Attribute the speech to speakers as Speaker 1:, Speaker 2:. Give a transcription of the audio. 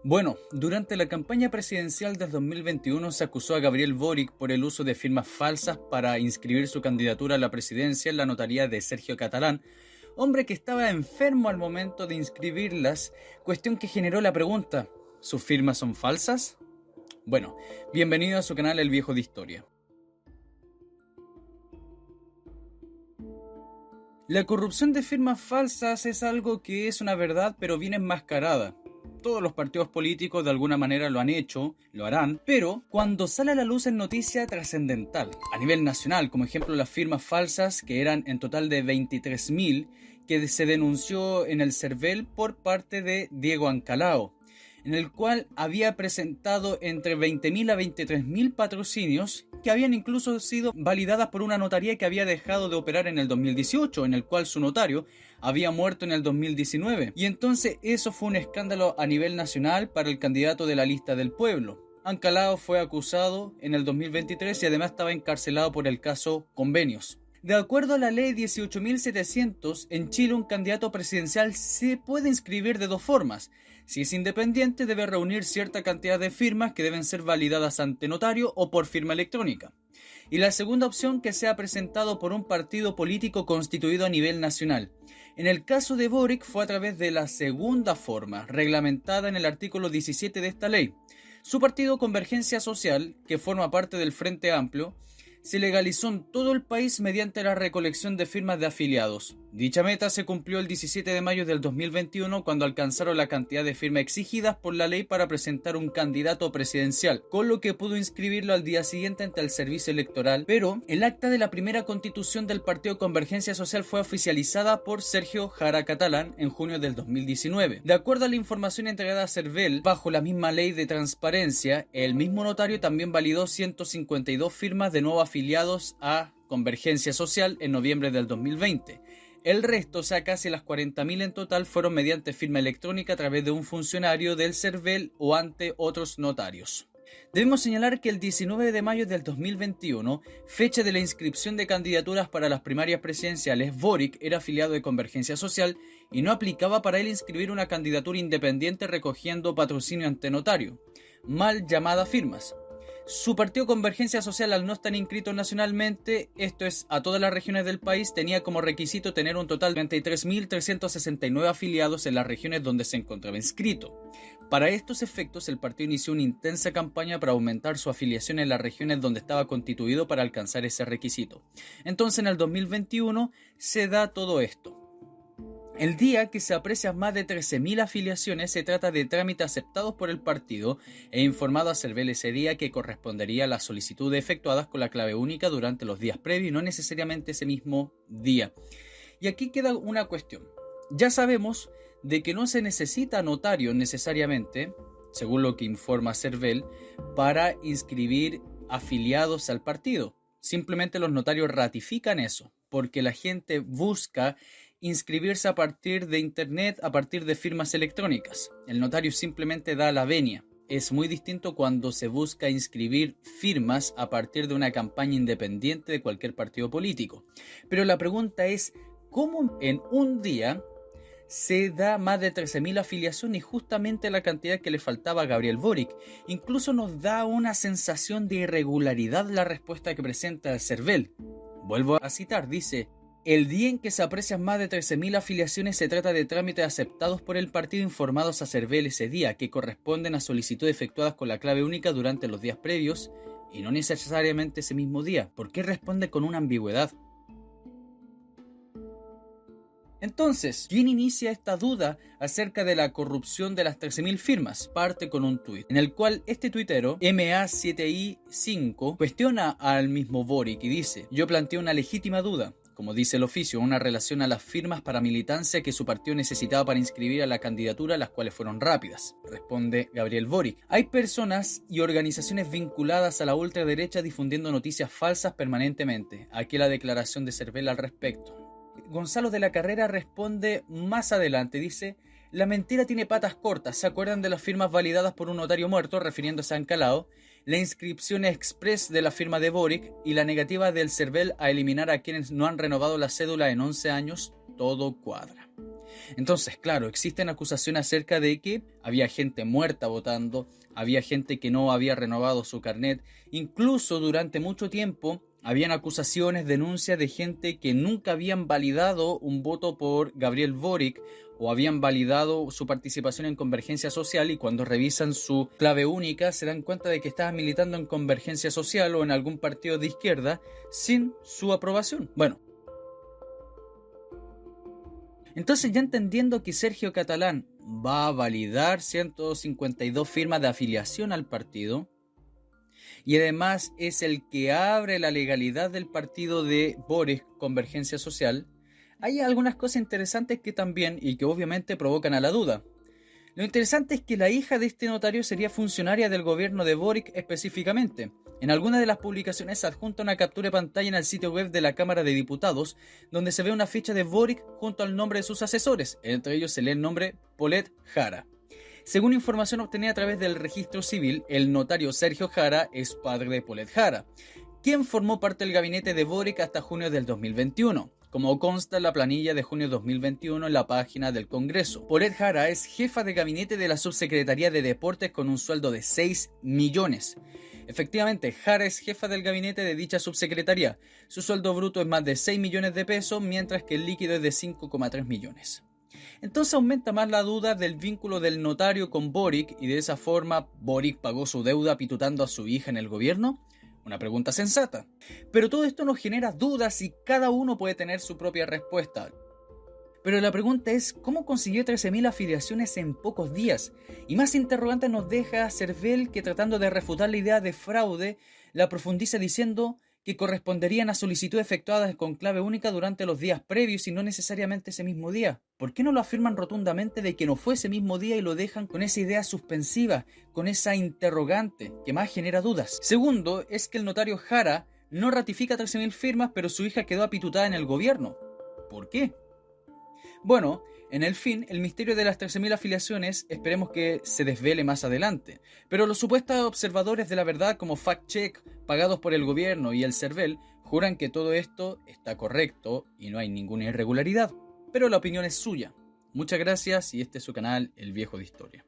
Speaker 1: Bueno, durante la campaña presidencial del 2021 se acusó a Gabriel Boric por el uso de firmas falsas para inscribir su candidatura a la presidencia en la notaría de Sergio Catalán, hombre que estaba enfermo al momento de inscribirlas, cuestión que generó la pregunta: ¿sus firmas son falsas? Bueno, bienvenido a su canal El Viejo de Historia. La corrupción de firmas falsas es algo que es una verdad pero bien enmascarada. Todos los partidos políticos de alguna manera lo han hecho, lo harán, pero cuando sale a la luz es noticia trascendental. A nivel nacional, como ejemplo las firmas falsas, que eran en total de 23.000, que se denunció en el CERVEL por parte de Diego Ancalao, en el cual había presentado entre 20.000 a 23.000 patrocinios que habían incluso sido validadas por una notaría que había dejado de operar en el 2018, en el cual su notario había muerto en el 2019. Y entonces eso fue un escándalo a nivel nacional para el candidato de la lista del pueblo. Ancalao fue acusado en el 2023 y además estaba encarcelado por el caso Convenios. De acuerdo a la ley 18.700, en Chile un candidato presidencial se puede inscribir de dos formas. Si es independiente, debe reunir cierta cantidad de firmas que deben ser validadas ante notario o por firma electrónica. Y la segunda opción, que sea presentado por un partido político constituido a nivel nacional. En el caso de Boric fue a través de la segunda forma, reglamentada en el artículo 17 de esta ley. Su partido Convergencia Social, que forma parte del Frente Amplio, se legalizó en todo el país mediante la recolección de firmas de afiliados. Dicha meta se cumplió el 17 de mayo del 2021 cuando alcanzaron la cantidad de firmas exigidas por la ley para presentar un candidato presidencial, con lo que pudo inscribirlo al día siguiente ante el servicio electoral, pero el acta de la primera constitución del partido Convergencia Social fue oficializada por Sergio Jara Catalán en junio del 2019. De acuerdo a la información entregada a CERVEL, bajo la misma ley de transparencia, el mismo notario también validó 152 firmas de nuevo afiliados a Convergencia Social en noviembre del 2020. El resto, o sea casi las 40.000 en total, fueron mediante firma electrónica a través de un funcionario del CERVEL o ante otros notarios. Debemos señalar que el 19 de mayo del 2021, fecha de la inscripción de candidaturas para las primarias presidenciales, Boric era afiliado de Convergencia Social y no aplicaba para él inscribir una candidatura independiente recogiendo patrocinio ante notario, mal llamada firmas. Su partido Convergencia Social, al no estar inscrito nacionalmente, esto es a todas las regiones del país, tenía como requisito tener un total de 33.369 afiliados en las regiones donde se encontraba inscrito. Para estos efectos, el partido inició una intensa campaña para aumentar su afiliación en las regiones donde estaba constituido para alcanzar ese requisito. Entonces, en el 2021 se da todo esto. El día que se aprecian más de 13.000 afiliaciones, se trata de trámites aceptados por el partido e informado a CERVEL ese día que correspondería a las solicitudes efectuadas con la clave única durante los días previos y no necesariamente ese mismo día. Y aquí queda una cuestión. Ya sabemos de que no se necesita notario necesariamente, según lo que informa CERVEL, para inscribir afiliados al partido. Simplemente los notarios ratifican eso, porque la gente busca inscribirse a partir de internet, a partir de firmas electrónicas. El notario simplemente da la venia. Es muy distinto cuando se busca inscribir firmas a partir de una campaña independiente de cualquier partido político. Pero la pregunta es, ¿cómo en un día se da más de 13.000 afiliaciones y justamente la cantidad que le faltaba a Gabriel Boric? Incluso nos da una sensación de irregularidad la respuesta que presenta el CERVEL. Vuelvo a citar, dice: el día en que se aprecian más de 13.000 afiliaciones se trata de trámites aceptados por el partido informados a CERVEL ese día, que corresponden a solicitudes efectuadas con la clave única durante los días previos y no necesariamente ese mismo día. ¿Por qué responde con una ambigüedad? Entonces, ¿quién inicia esta duda acerca de la corrupción de las 13.000 firmas? Parte con un tuit, en el cual este tuitero, MA7i5, cuestiona al mismo Boric y dice: yo planteo una legítima duda, como dice el oficio, una relación a las firmas para militancia que su partido necesitaba para inscribir a la candidatura, las cuales fueron rápidas. Responde Gabriel Boric: hay personas y organizaciones vinculadas a la ultraderecha difundiendo noticias falsas permanentemente. Aquí la declaración de CERVEL al respecto. Gonzalo de la Carrera responde más adelante, dice: la mentira tiene patas cortas. ¿Se acuerdan de las firmas validadas por un notario muerto, refiriéndose a Ancalao? La inscripción express de la firma de Boric y la negativa del CERVEL a eliminar a quienes no han renovado la cédula en 11 años, todo cuadra. Entonces, claro, existen acusaciones acerca de que había gente muerta votando, había gente que no había renovado su carnet, incluso durante mucho tiempo habían acusaciones, denuncias de gente que nunca habían validado un voto por Gabriel Boric o habían validado su participación en Convergencia Social, y cuando revisan su clave única se dan cuenta de que estaban militando en Convergencia Social o en algún partido de izquierda sin su aprobación. Bueno, entonces, ya entendiendo que Sergio Catalán va a validar 152 firmas de afiliación al partido, y además es el que abre la legalidad del partido de Boric, Convergencia Social, hay algunas cosas interesantes que también, y que obviamente provocan a la duda. Lo interesante es que la hija de este notario sería funcionaria del gobierno de Boric específicamente. En alguna de las publicaciones se adjunta una captura de pantalla en el sitio web de la Cámara de Diputados, donde se ve una ficha de Boric junto al nombre de sus asesores. Entre ellos se lee el nombre Polet Jara. Según información obtenida a través del registro civil, el notario Sergio Jara es padre de Polet Jara, quien formó parte del gabinete de Boric hasta junio del 2021. Como consta en la planilla de junio de 2021 en la página del Congreso. Polet Jara es jefa de gabinete de la Subsecretaría de Deportes con un sueldo de 6 millones. Efectivamente, Jara es jefa del gabinete de dicha subsecretaría. Su sueldo bruto es más de 6 millones de pesos, mientras que el líquido es de 5,3 millones. Entonces aumenta más la duda del vínculo del notario con Boric, y de esa forma Boric pagó su deuda pitutando a su hija en el gobierno. Una pregunta sensata. Pero todo esto nos genera dudas y cada uno puede tener su propia respuesta. Pero la pregunta es, ¿cómo consiguió 13.000 afiliaciones en pocos días? Y más interrogante nos deja Cervel, que tratando de refutar la idea de fraude, la profundiza diciendo que corresponderían a solicitudes efectuadas con clave única durante los días previos y no necesariamente ese mismo día. ¿Por qué no lo afirman rotundamente de que no fue ese mismo día y lo dejan con esa idea suspensiva, con esa interrogante que más genera dudas? Segundo, es que el notario Jara no ratifica 13.000 firmas, pero su hija quedó apitutada en el gobierno. ¿Por qué? Bueno, en el fin, el misterio de las 13.000 afiliaciones esperemos que se desvele más adelante, pero los supuestos observadores de la verdad como Fact Check, pagados por el gobierno y el CERVEL, juran que todo esto está correcto y no hay ninguna irregularidad, pero la opinión es suya. Muchas gracias y este es su canal El Viejo de Historia.